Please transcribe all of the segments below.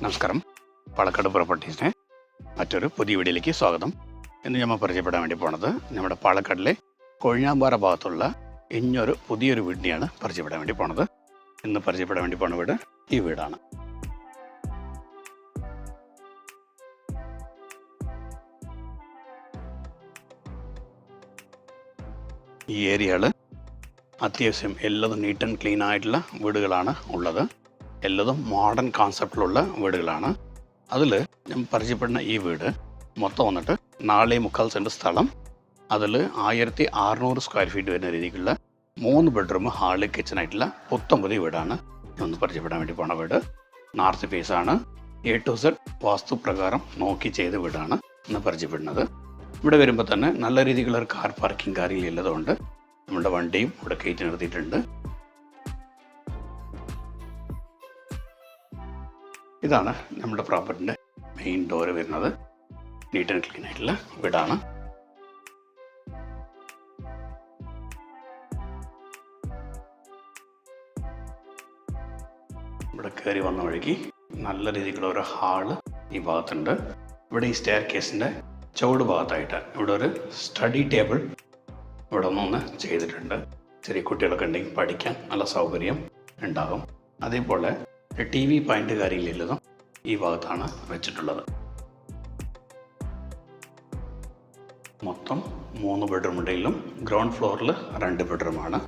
നമസ്കാരം. പാലക്കാട് പ്രോപ്പർട്ടീസിനെ മറ്റൊരു പുതിയ വീഡിയോയിലേക്ക് സ്വാഗതം. ഇന്ന് നമ്മൾ പരിചയപ്പെടാൻ വേണ്ടി പോണത് നമ്മുടെ പാലക്കാടിലെ കൊഴിഞ്ഞാമ്പാറ ഭാഗത്തുള്ള ഇനിയൊരു പുതിയൊരു വീടിനെയാണ് പരിചയപ്പെടാൻ വേണ്ടി പോണത്. ഇന്ന് പരിചയപ്പെടാൻ വേണ്ടി പോണ വീട് ഈ വീടാണ്. ഈ ഏരിയകൾ അത്യാവശ്യം എല്ലതും നീറ്റ് ആൻഡ് ക്ലീൻ ആയിട്ടുള്ള വീടുകളാണ് ഉള്ളത്. എല്ലതും മോഡേൺ കോൺസെപ്റ്റിലുള്ള വീടുകളാണ്. അതിൽ ഞാൻ പരിചയപ്പെടുന്ന ഈ വീട് മൊത്തം വന്നിട്ട് 4.25 സെൻറ്റ് സ്ഥലം, അതിൽ 1600 സ്ക്വയർ ഫീറ്റ് വരുന്ന രീതിക്കുള്ള 3 ബെഡ്റൂം ഹാള് കിച്ചണായിട്ടുള്ള പുത്തമ്പുതിയ വീടാണ് ഒന്ന് പരിചയപ്പെടാൻ വേണ്ടി പോണ വീട്. നോർത്ത് ഫേസ് ആണ്. A to Z വാസ്തു പ്രകാരം നോക്കി ചെയ്ത വീടാണ് ഇന്ന് പരിചയപ്പെടുന്നത്. ഇവിടെ വരുമ്പോൾ തന്നെ നല്ല രീതിക്കുള്ള ഒരു കാർ പാർക്കിംഗ് കാര്യങ്ങളുള്ളതുകൊണ്ട് നമ്മുടെ വണ്ടിയും ഇവിടെ കയറ്റി നിർത്തിയിട്ടുണ്ട്. ഇതാണ് നമ്മുടെ പ്രോപ്പർട്ടിൻ്റെ മെയിൻ ഡോറ് വരുന്നത്. നീറ്റ് ആൻഡ് ക്ലീൻ ആയിട്ടുള്ള വീടാണ്. ഇവിടെ കയറി വന്ന വഴിക്ക് നല്ല രീതിക്കുള്ള ഒരു ഹാള് ഈ ഭാഗത്തുണ്ട്. ഇവിടെ ഈ സ്റ്റെയർ കേസിൻ്റെ ചുവട് ഭാഗത്തായിട്ട് ഇവിടെ ഒരു സ്റ്റഡി ടേബിൾ ഇവിടെ ഒന്ന് ചെയ്തിട്ടുണ്ട്. ചെറിയ കുട്ടികളൊക്കെ ഉണ്ടെങ്കിൽ പഠിക്കാൻ നല്ല സൗകര്യം ഉണ്ടാകും. അതേപോലെ TV പോയിന്റ് കാര്യങ്ങളില്ലതും ഈ ഭാഗത്താണ് വെച്ചിട്ടുള്ളത്. മൊത്തം 3 ബെഡ്റൂം ഉണ്ടെങ്കിലും ഗ്രൗണ്ട് ഫ്ലോറിൽ 2 ബെഡ്റൂമാണ്.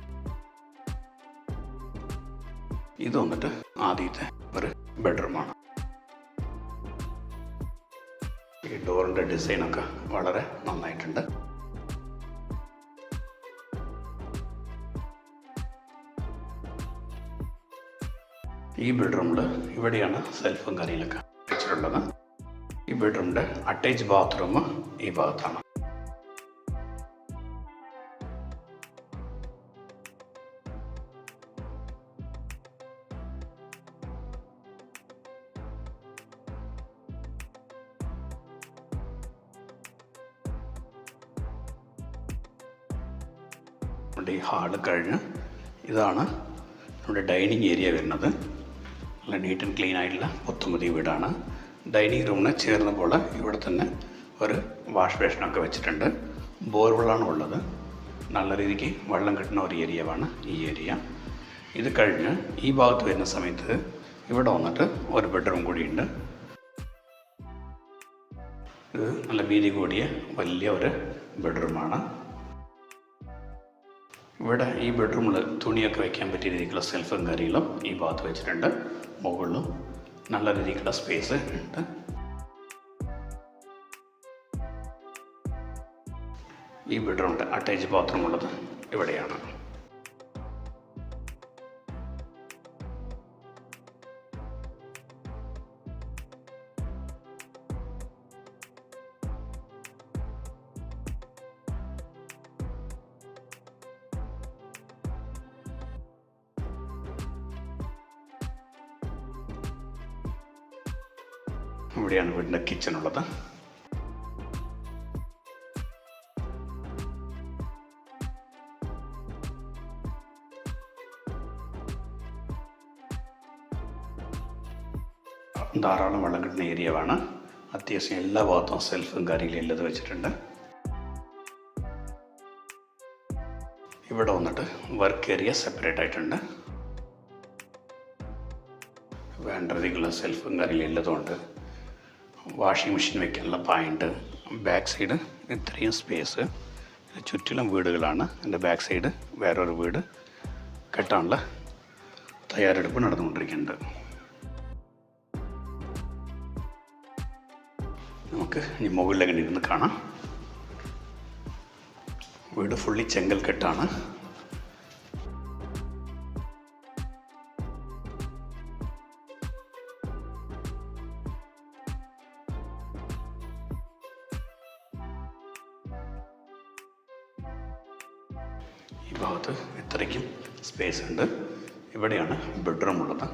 ഇത് വന്നിട്ട് ആദ്യത്തെ ഒരു ബെഡ്റൂമാണ്. ഈ ഡോറിൻ്റെ ഡിസൈനൊക്കെ വളരെ നന്നായിട്ടുണ്ട്. ഈ ബെഡ്റൂമിൽ ഇവിടെയാണ് സെൽഫും കാര്യങ്ങളൊക്കെ വെച്ചിട്ടുള്ളത്. ഈ ബെഡ്റൂമിൻ്റെ അറ്റാച്ച് ബാത്റൂം ഈ ഭാഗത്താണ്. ഈ ഹാള് കഴിഞ്ഞ് ഇതാണ് നമ്മുടെ ഡൈനിങ് ഏരിയ വരുന്നത്. നല്ല നീറ്റ് ആൻഡ് ക്ലീൻ ആയിട്ടുള്ള പുത്തമ്പുതിയ വീടാണ്. ഡൈനിങ് റൂമിന് ചേർന്നപ്പോൾ ഇവിടെ തന്നെ ഒരു വാഷ് ബേഷനൊക്കെ വെച്ചിട്ടുണ്ട്. ബോർവെള്ളാണ് ഉള്ളത്. നല്ല രീതിക്ക് വെള്ളം കിട്ടുന്ന ഒരു ഏരിയയാണ് ഈ ഏരിയ. ഇത് കഴിഞ്ഞ് ഈ ഭാഗത്ത് വരുന്ന സമയത്ത് ഇവിടെ വന്നിട്ട് ഒരു ബെഡ്റൂം കൂടിയുണ്ട്. ഇത് നല്ല വീതി കൂടിയ വലിയ ഒരു ബെഡ്റൂമാണ്. ഇവിടെ ഈ ബെഡ്റൂമിൽ തുണിയൊക്കെ വയ്ക്കാൻ പറ്റിയ രീതിക്കുള്ള സെൽഫും കാര്യങ്ങളും ഈ ഭാഗത്ത് വെച്ചിട്ടുണ്ട്. മുകളിലും നല്ല രീതിക്കുള്ള സ്പേസ് ഉണ്ട്. ഈ ബെഡ്റൂമിൻ്റെ അറ്റാച്ച് ബാത്റൂം ഉള്ളത് ഇവിടെയാണ്. ഇവിടെയാണ് വീടിൻ്റെ കിച്ചൺ ഉള്ളത്. ധാരാളം വെള്ളം കിട്ടുന്ന ഏരിയയാണ്. അത്യാവശ്യം എല്ലാ ഭാഗത്തും സെൽഫും കാര്യങ്ങളും എല്ലാം വെച്ചിട്ടുണ്ട്. ഇവിടെ വന്നിട്ട് വർക്ക് ഏരിയ സെപ്പറേറ്റ് ആയിട്ടുണ്ട്. വേണ്ട രീതിക്കുള്ള സെൽഫും കാര്യങ്ങളും എല്ലതുകൊണ്ട് വാഷിംഗ് മെഷീൻ വയ്ക്കാനുള്ള പോയിൻ്റ്, ബാക്ക് സൈഡ് ഇത്രയും സ്പേസ്. ചുറ്റിലും വീടുകളാണ്. എൻ്റെ ബാക്ക് സൈഡ് വേറൊരു വീട് കെട്ടാനുള്ള തയ്യാറെടുപ്പ് നടന്നുകൊണ്ടിരിക്കുന്നുണ്ട്. നമുക്ക് ഇനി മുകളിലെങ്ങനെ ഇരുന്ന് കാണാം. വീട് ഫുള്ളി ചെങ്കൽ കെട്ടാണ്. ഈ ഭാഗത്ത് ഇത്രയ്ക്കും സ്പേസ് ഉണ്ട്. ഇവിടെയാണ് ബെഡ്റൂം ഉള്ളത്.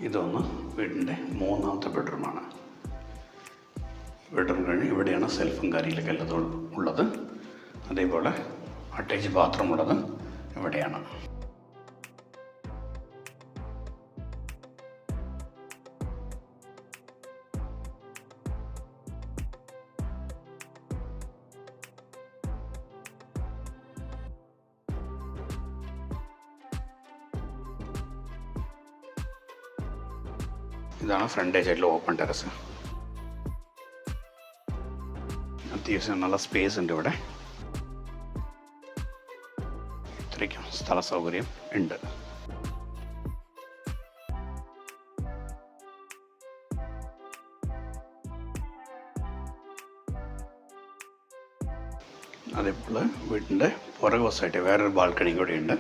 ഇതൊന്ന് വീടിൻ്റെ 3ാമത്തെ ബെഡ്റൂമാണ്. ബെഡ്റൂം കഴിഞ്ഞ് ഇവിടെയാണ് സെൽഫും കാര്യങ്ങളൊക്കെ എല്ലാം ഉള്ളത്. അതേപോലെ അറ്റാച്ച് ബാത്റൂം ഉള്ളത് ഇവിടെയാണ്. ഇതാണ് ഫ്രണ്ടേജ് ആയിട്ടുള്ള ഓപ്പൺ ടെറസ്. അത്യാവശ്യം നല്ല സ്പേസ് ഉണ്ട് ഇവിടെ. ഇത്രയ്ക്കും സ്ഥല സൗകര്യം ഉണ്ട്. അതേപോലെ വീടിൻ്റെ പുറകുവശമായിട്ട് വേറൊരു ബാൽക്കണി കൂടി ഉണ്ട്.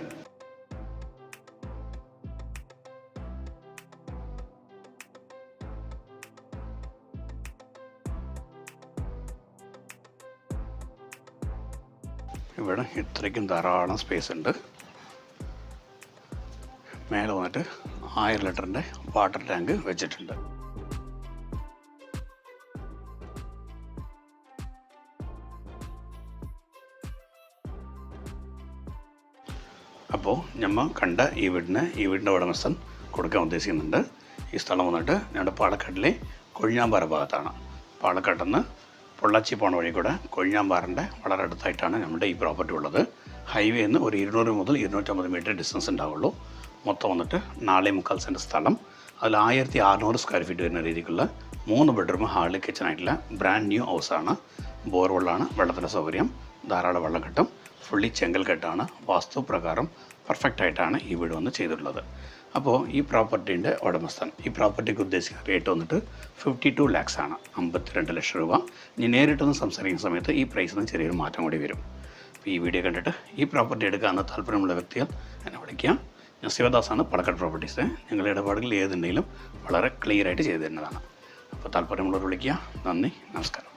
ഇവിടെ ഇത്രയ്ക്കും ധാരാളം സ്പേസ് ഉണ്ട്. മേലെ വന്നിട്ട് 1000 ലിറ്ററിൻ്റെ വാട്ടർ ടാങ്ക് വെച്ചിട്ടുണ്ട്. അപ്പോൾ നമ്മൾ കണ്ട ഈ വീടിൻ്റെ ഉടമസ്ഥൻ കൊടുക്കാൻ ഉദ്ദേശിക്കുന്നുണ്ട്. ഈ സ്ഥലം വന്നിട്ട് ഞങ്ങളുടെ പാലക്കാട്ടിലെ കൊഴിഞ്ഞാമ്പാറ ഭാഗത്താണ്. പാലക്കാട്ടിൽ നിന്ന് പൊള്ളാച്ചി പോണ വഴി കൂടെ കൊഴിഞ്ഞാമ്പാറിൻ്റെ വളരെ അടുത്തായിട്ടാണ് നമ്മുടെ ഈ പ്രോപ്പർട്ടി ഉള്ളത്. ഹൈവേയിൽ നിന്ന് ഒരു 200 മുതൽ 250 മീറ്റർ ഡിസ്റ്റൻസ് ഉണ്ടാവുള്ളൂ. മൊത്തം വന്നിട്ട് 4.25 സെൻറ്റ് സ്ഥലം. അതിൽ 1600 സ്ക്വയർ ഫീറ്റ് വരുന്ന രീതിക്കുള്ള 3 ബെഡ്റൂം ഹാള് കിച്ചണായിട്ടുള്ള ബ്രാൻഡ് ന്യൂ ഹൗസാണ്. ബോർവെള്ളാണ്, വെള്ളത്തിൻ്റെ സൗകര്യം, ധാരാളം വെള്ളം കിട്ടും. ഫുള്ളി ചെങ്കൽ കെട്ടാണ്. വാസ്തു പ്രകാരം പെർഫെക്റ്റ് ആയിട്ടാണ് ഈ വീട് വന്ന് ചെയ്തിട്ടുള്ളത്. അപ്പോൾ ഈ പ്രോപ്പർട്ടീൻ്റെ ഉടമസ്ഥൻ ഈ പ്രോപ്പർട്ടിക്ക് ഉദ്ദേശിക്കുന്ന റേറ്റ് വന്നിട്ട് 52 lakhs ആണ്, 52 ലക്ഷം രൂപ. ഇനി നേരിട്ടൊന്ന് സംസാരിക്കുന്ന സമയത്ത് ഈ പ്രൈസിൽ നിന്ന് ചെറിയൊരു മാറ്റം കൂടി വരും. അപ്പോൾ ഈ വീഡിയോ കണ്ടിട്ട് ഈ പ്രോപ്പർട്ടി എടുക്കാമെന്ന് താല്പര്യമുള്ള വ്യക്തികൾ എന്നെ വിളിക്കാം. ഞാൻ ശിവദാസാണ്, പാലക്കാട് പ്രോപ്പർട്ടീസ്. ഞങ്ങളുടെ ഇടപാടുകൾ ഏതുണ്ടെങ്കിലും വളരെ ക്ലിയർ ആയിട്ട് ചെയ്തു തരുന്നതാണ്. അപ്പോൾ താല്പര്യമുള്ളവർ വിളിക്കുക. നന്ദി, നമസ്കാരം.